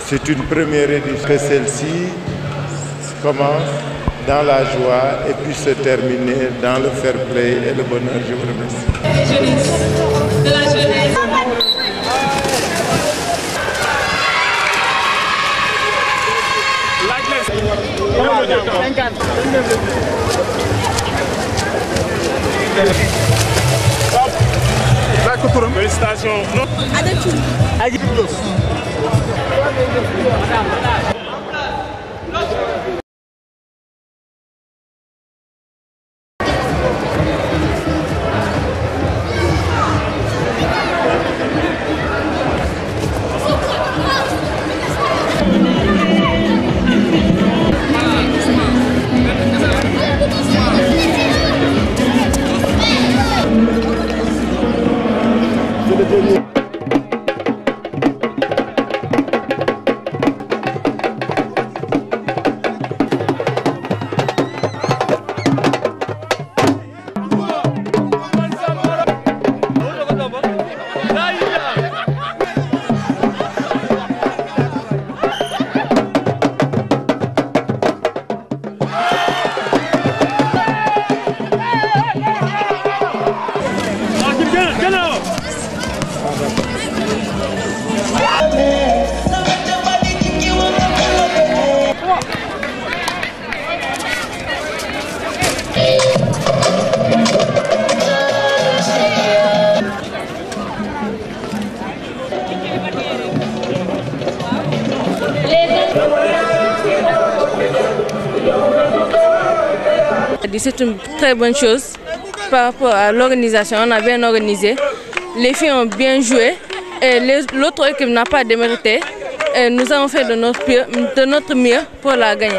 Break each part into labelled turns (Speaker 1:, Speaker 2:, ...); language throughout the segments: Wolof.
Speaker 1: C'est une première édition que celle-ci commence dans la joie et puis se terminer dans le fair play et le bonheur. Je vous remercie.
Speaker 2: De la jeunesse.
Speaker 3: Félicitations.
Speaker 4: C'est une très bonne chose par rapport à l'organisation. On a bien organisé, les filles ont bien joué et l'autre équipe n'a pas démérité. Et nous avons fait de notre mieux pour la gagner.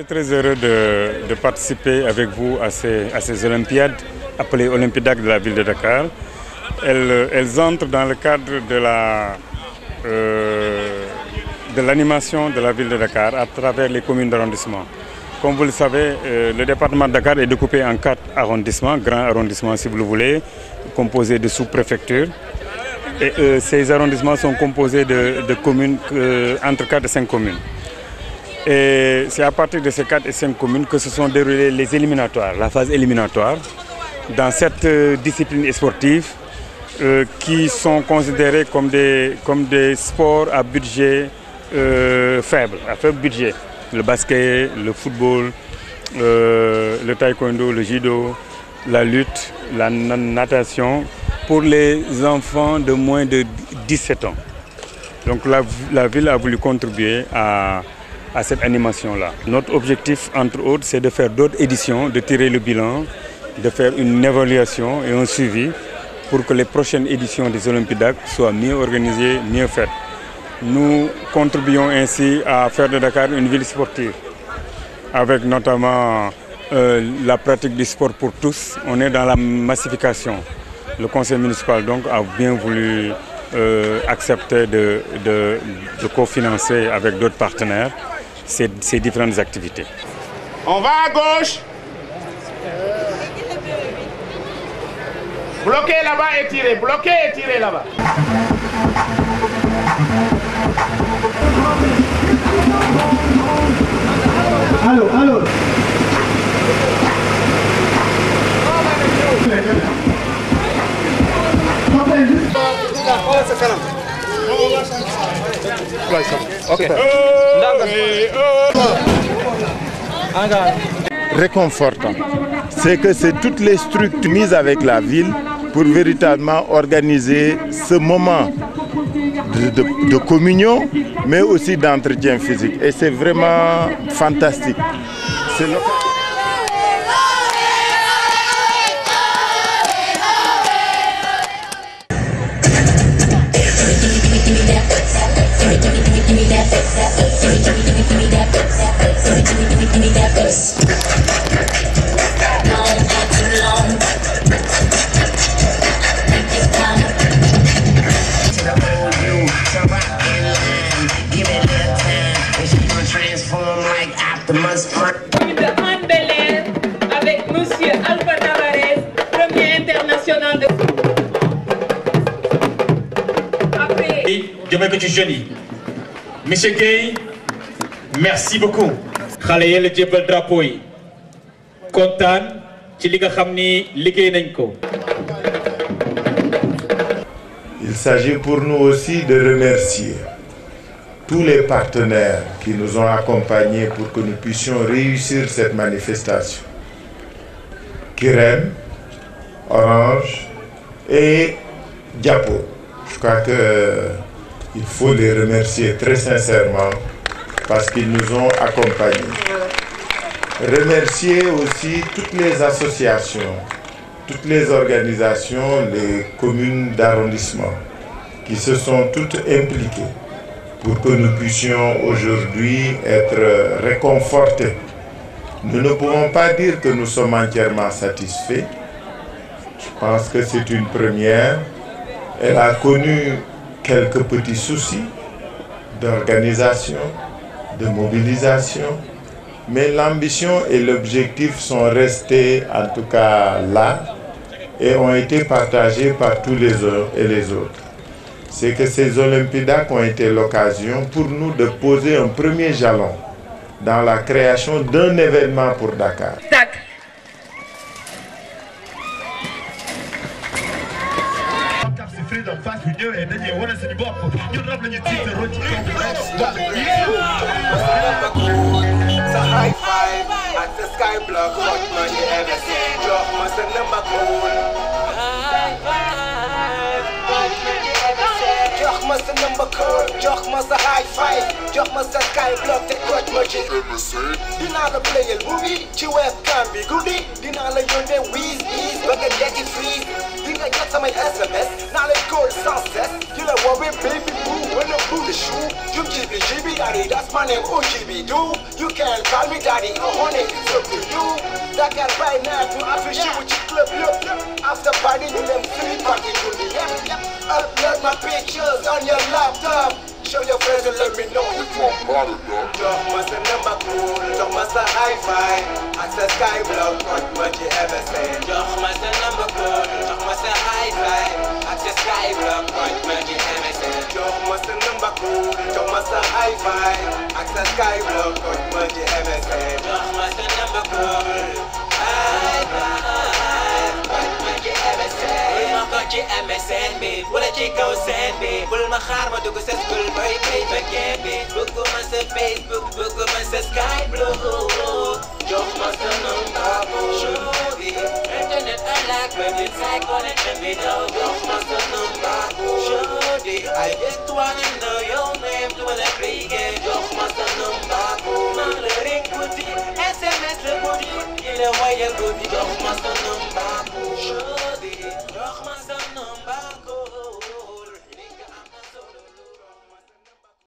Speaker 5: Très heureux de participer avec vous à ces Olympiades appelées Olympiades de la ville de Dakar. Elles entrent dans le cadre de l'animation de la ville de Dakar à travers les communes d'arrondissement. Comme vous le savez, le département de Dakar est découpé en 4 arrondissements, grands arrondissements si vous le voulez, composés de sous-préfectures. Et ces arrondissements sont composés de communes entre 4 et 5 communes. Et c'est à partir de ces 4 et 5 communes que se sont déroulées les éliminatoires, la phase éliminatoire, dans cette discipline sportive qui sont considérées comme des sports à budget faible, à faible budget. Le basket, le football, le taekwondo, le judo, la lutte, la natation, pour les enfants de moins de 17 ans. Donc la ville a voulu contribuer à cette animation-là. Notre objectif, entre autres, c'est de faire d'autres éditions, de tirer le bilan, de faire une évaluation et un suivi pour que les prochaines éditions des Olympiades soient mieux organisées, mieux faites. Nous contribuons ainsi à faire de Dakar une ville sportive, avec notamment la pratique du sport pour tous. On est dans la massification. Le conseil municipal donc a bien voulu accepter de cofinancer avec d'autres partenaires ces différentes activités.
Speaker 3: On va à gauche. Bloquez là-bas et tirez. Bloquez et tirez là-bas.
Speaker 6: Allô.
Speaker 1: Réconfortant, c'est que c'est toutes les structures mises avec la ville pour véritablement organiser ce moment de communion, mais aussi d'entretien physique. Et c'est vraiment fantastique.
Speaker 2: Avec Monsieur Alpha Tavares, premier international de...
Speaker 7: jëmee ko ci jeunes yi monsieur Guèye merci beaucoup. xale yi la jébbal drapeau yi kontaan ci li nga xam ni liggéey nañ ko.
Speaker 1: Il s'agit pour nous aussi de remercier tous les partenaires qui nous ont accompagnés pour que nous puissions réussir cette manifestation. Kirène, Orange et Diapo. Je crois qu'il faut les remercier très sincèrement parce qu'ils nous ont accompagnés. Remercier aussi toutes les associations, toutes les organisations, les communes d'arrondissement qui se sont toutes impliquées pour que nous puissions aujourd'hui être réconfortés. Nous ne pouvons pas dire que nous sommes entièrement satisfaits. Je pense que c'est une première. Elle a connu quelques petits soucis d'organisation, de mobilisation, mais l'ambition et l'objectif sont restés en tout cas là et ont été partagés par tous les uns et les autres. C'est que ces Olympiades ont été l'occasion pour nous de poser un premier jalon dans la création d'un événement pour Dakar.
Speaker 8: Jox ma sa number code, jox ma sa high five, jox ma sa sky block te coach ma ci dinaa la playal movie ci webcam bi guddi dinaa la yónnee wiis ba nga dekki free di nga jot samay SMS naa lay call sans cesse di la woowee baby boo wala boo the shoe jum jibi daddy that's my name OGB do you can call me daddy honey it's up to you Dakar by night ñu affiché wu ci club yëpp after party ñu dem free party guddi yëpp upload my pictures on your laptop. Show your friends and let me know you from bottle. Jox ma sa number cool, jox ma sa high five, ak sa skyblock, what would you ever say? Jox ma sa number cool, jox ma sa high five, ak sa skyblock, what would you ever say? Jox ma sa number cool, jox ma sa high five, ak sa skyblock, what would you ever say? Jox ma sa number cool, high five, what would you ever say? Ci MSN bi wala ci kaw scène bi bul ma xaar ma dugg sa school boy pay ba game bi bëgguma sa Facebook bëgguma sa Skype blue jox ma sa number show bi internet I like when it's like connection bi daw jox ma sa number